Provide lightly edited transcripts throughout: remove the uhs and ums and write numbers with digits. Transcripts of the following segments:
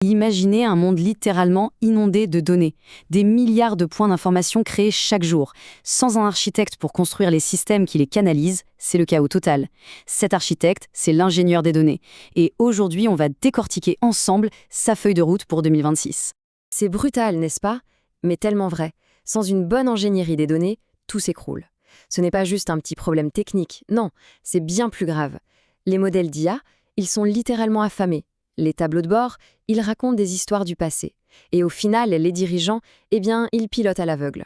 Imaginez un monde littéralement inondé de données, des milliards de points d'information créés chaque jour. Sans un architecte pour construire les systèmes qui les canalisent, c'est le chaos total. Cet architecte, c'est l'ingénieur des données. Et aujourd'hui, on va décortiquer ensemble sa feuille de route pour 2026. C'est brutal, n'est-ce pas? Mais tellement vrai. Sans une bonne ingénierie des données, tout s'écroule. Ce n'est pas juste un petit problème technique, non, c'est bien plus grave. Les modèles d'IA, ils sont littéralement affamés. Les tableaux de bord, ils racontent des histoires du passé. Et au final, les dirigeants, ils pilotent à l'aveugle.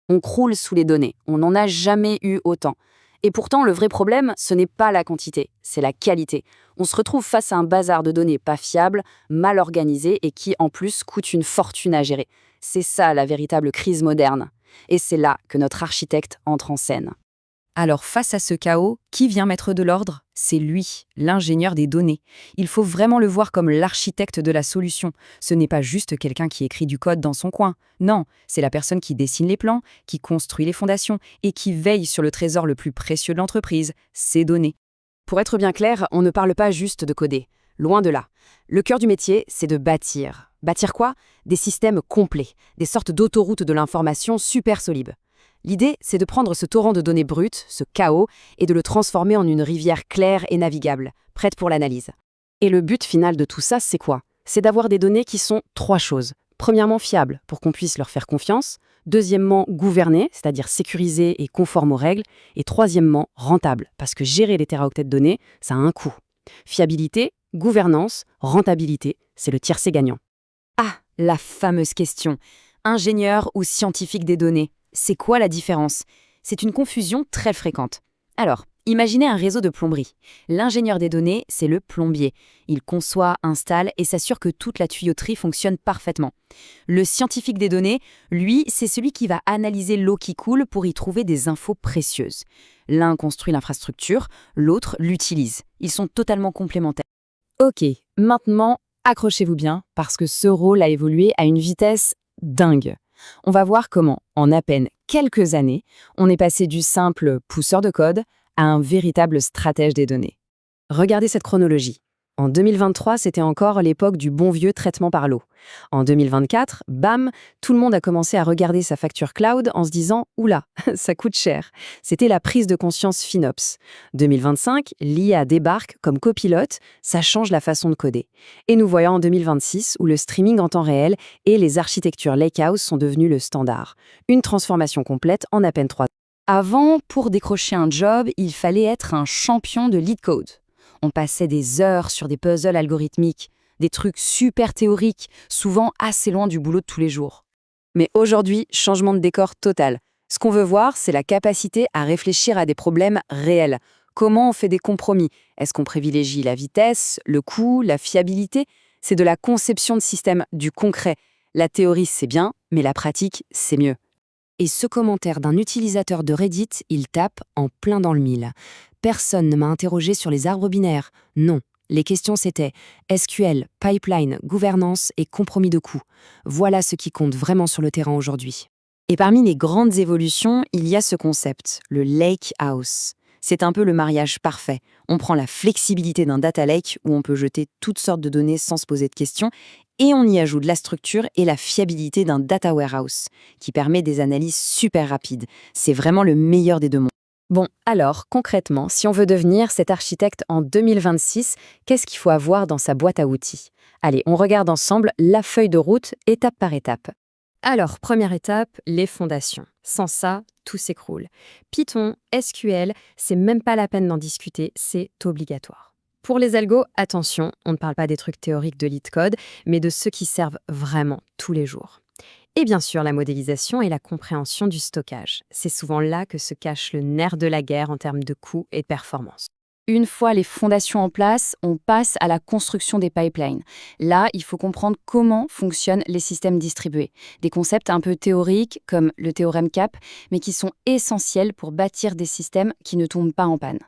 On croule sous les données, on n'en a jamais eu autant. Et pourtant, le vrai problème, ce n'est pas la quantité, c'est la qualité. On se retrouve face à un bazar de données pas fiables, mal organisées et qui, en plus, coûtent une fortune à gérer. C'est ça la véritable crise moderne. Et c'est là que notre architecte entre en scène. Alors face à ce chaos, qui vient mettre de l'ordre? C'est lui, l'ingénieur des données. Il faut vraiment le voir comme l'architecte de la solution. Ce n'est pas juste quelqu'un qui écrit du code dans son coin. Non, c'est la personne qui dessine les plans, qui construit les fondations et qui veille sur le trésor le plus précieux de l'entreprise, ses données. Pour être bien clair, on ne parle pas juste de coder. Loin de là. Le cœur du métier, c'est de bâtir. Bâtir quoi? Des systèmes complets, des sortes d'autoroutes de l'information super solides. L'idée, c'est de prendre ce torrent de données brutes, ce chaos, et de le transformer en une rivière claire et navigable, prête pour l'analyse. Et le but final de tout ça, c'est quoi? C'est d'avoir des données qui sont trois choses. Premièrement, fiables, pour qu'on puisse leur faire confiance. Deuxièmement, gouvernées, c'est-à-dire sécurisées et conformes aux règles. Et troisièmement, rentables, parce que gérer les téraoctets de données, ça a un coût. Fiabilité, gouvernance, rentabilité, c'est le tiercé gagnant. Ah, la fameuse question. Ingénieur ou scientifique des données? C'est quoi la différence? C'est une confusion très fréquente. Alors, imaginez un réseau de plomberie. L'ingénieur des données, c'est le plombier. Il conçoit, installe et s'assure que toute la tuyauterie fonctionne parfaitement. Le scientifique des données, lui, c'est celui qui va analyser l'eau qui coule pour y trouver des infos précieuses. L'un construit l'infrastructure, l'autre l'utilise. Ils sont totalement complémentaires. Ok, maintenant, accrochez-vous bien, parce que ce rôle a évolué à une vitesse dingue. On va voir comment, en à peine quelques années, on est passé du simple pousseur de code à un véritable stratège des données. Regardez cette chronologie. En 2023, c'était encore l'époque du bon vieux traitement par l'eau. En 2024, bam, tout le monde a commencé à regarder sa facture cloud en se disant « Oula, ça coûte cher ». C'était la prise de conscience FinOps. 2025, l'IA débarque comme copilote, ça change la façon de coder. Et nous voyons en 2026 où le streaming en temps réel et les architectures Lakehouse sont devenus le standard. Une transformation complète en à peine 3 ans. Avant, pour décrocher un job, il fallait être un champion de LeetCode. On passait des heures sur des puzzles algorithmiques, des trucs super théoriques, souvent assez loin du boulot de tous les jours. Mais aujourd'hui, changement de décor total. Ce qu'on veut voir, c'est la capacité à réfléchir à des problèmes réels. Comment on fait des compromis? Est-ce qu'on privilégie la vitesse, le coût, la fiabilité? C'est de la conception de système, du concret. La théorie, c'est bien, mais la pratique, c'est mieux. Et ce commentaire d'un utilisateur de Reddit, il tape en plein dans le mille. Personne ne m'a interrogé sur les arbres binaires. Non. Les questions c'était SQL, pipeline, gouvernance et compromis de coût. Voilà ce qui compte vraiment sur le terrain aujourd'hui. Et parmi les grandes évolutions, il y a ce concept, le Lake House. C'est un peu le mariage parfait. On prend la flexibilité d'un data lake où on peut jeter toutes sortes de données sans se poser de questions et on y ajoute la structure et la fiabilité d'un data warehouse qui permet des analyses super rapides. C'est vraiment le meilleur des deux mondes. Bon, alors, concrètement, si on veut devenir cet architecte en 2026, qu'est-ce qu'il faut avoir dans sa boîte à outils? Allez, on regarde ensemble la feuille de route, étape par étape. Alors, première étape, les fondations. Sans ça, tout s'écroule. Python, SQL, c'est même pas la peine d'en discuter, c'est obligatoire. Pour les algos, attention, on ne parle pas des trucs théoriques de LeetCode, mais de ceux qui servent vraiment tous les jours. Et bien sûr, la modélisation et la compréhension du stockage. C'est souvent là que se cache le nerf de la guerre en termes de coût et de performance. Une fois les fondations en place, on passe à la construction des pipelines. Là, il faut comprendre comment fonctionnent les systèmes distribués. Des concepts un peu théoriques, comme le théorème CAP, mais qui sont essentiels pour bâtir des systèmes qui ne tombent pas en panne.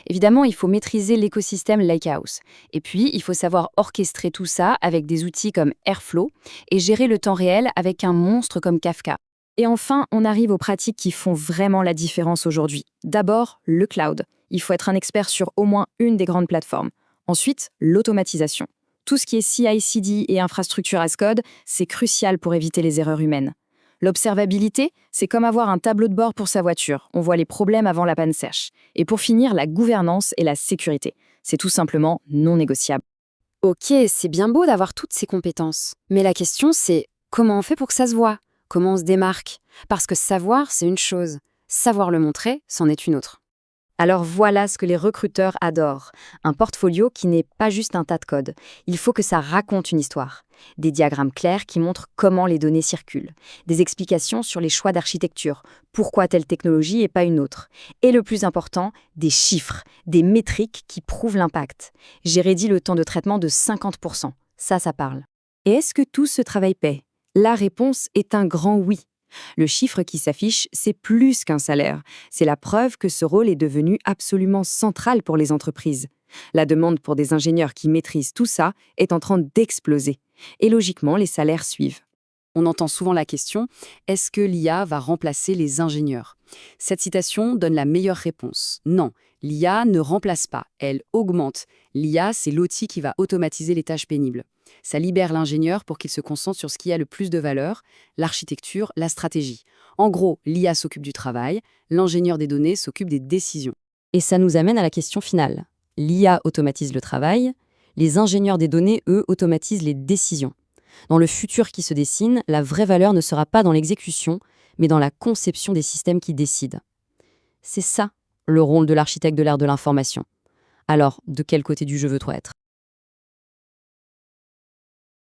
Évidemment, il faut maîtriser l'écosystème Lakehouse. Et puis, il faut savoir orchestrer tout ça avec des outils comme Airflow et gérer le temps réel avec un monstre comme Kafka. Et enfin, on arrive aux pratiques qui font vraiment la différence aujourd'hui. D'abord, le cloud. Il faut être un expert sur au moins une des grandes plateformes. Ensuite, l'automatisation. Tout ce qui est CI/CD et infrastructure as code, c'est crucial pour éviter les erreurs humaines. L'observabilité, c'est comme avoir un tableau de bord pour sa voiture. On voit les problèmes avant la panne sèche. Et pour finir, la gouvernance et la sécurité. C'est tout simplement non négociable. Ok, c'est bien beau d'avoir toutes ces compétences. Mais la question, c'est comment on fait pour que ça se voit? Comment on se démarque? Parce que savoir, c'est une chose. Savoir le montrer, c'en est une autre. Alors voilà ce que les recruteurs adorent. Un portfolio qui n'est pas juste un tas de code. Il faut que ça raconte une histoire. Des diagrammes clairs qui montrent comment les données circulent. Des explications sur les choix d'architecture. Pourquoi telle technologie et pas une autre. Et le plus important, des chiffres, des métriques qui prouvent l'impact. J'ai réduit le temps de traitement de 50%. Ça parle. Et est-ce que tout ce travail paie? La réponse est un grand oui. Le chiffre qui s'affiche, c'est plus qu'un salaire. C'est la preuve que ce rôle est devenu absolument central pour les entreprises. La demande pour des ingénieurs qui maîtrisent tout ça est en train d'exploser. Et logiquement, les salaires suivent. On entend souvent la question, est-ce que l'IA va remplacer les ingénieurs? Cette citation donne la meilleure réponse. Non, l'IA ne remplace pas, elle augmente. L'IA, c'est l'outil qui va automatiser les tâches pénibles. Ça libère l'ingénieur pour qu'il se concentre sur ce qui a le plus de valeur, l'architecture, la stratégie. En gros, l'IA s'occupe du travail, l'ingénieur des données s'occupe des décisions. Et ça nous amène à la question finale. L'IA automatise le travail, les ingénieurs des données, eux, automatisent les décisions. Dans le futur qui se dessine, la vraie valeur ne sera pas dans l'exécution, mais dans la conception des systèmes qui décident. C'est ça, le rôle de l'architecte de l'ère de l'information. Alors, de quel côté du jeu veux-tu être ?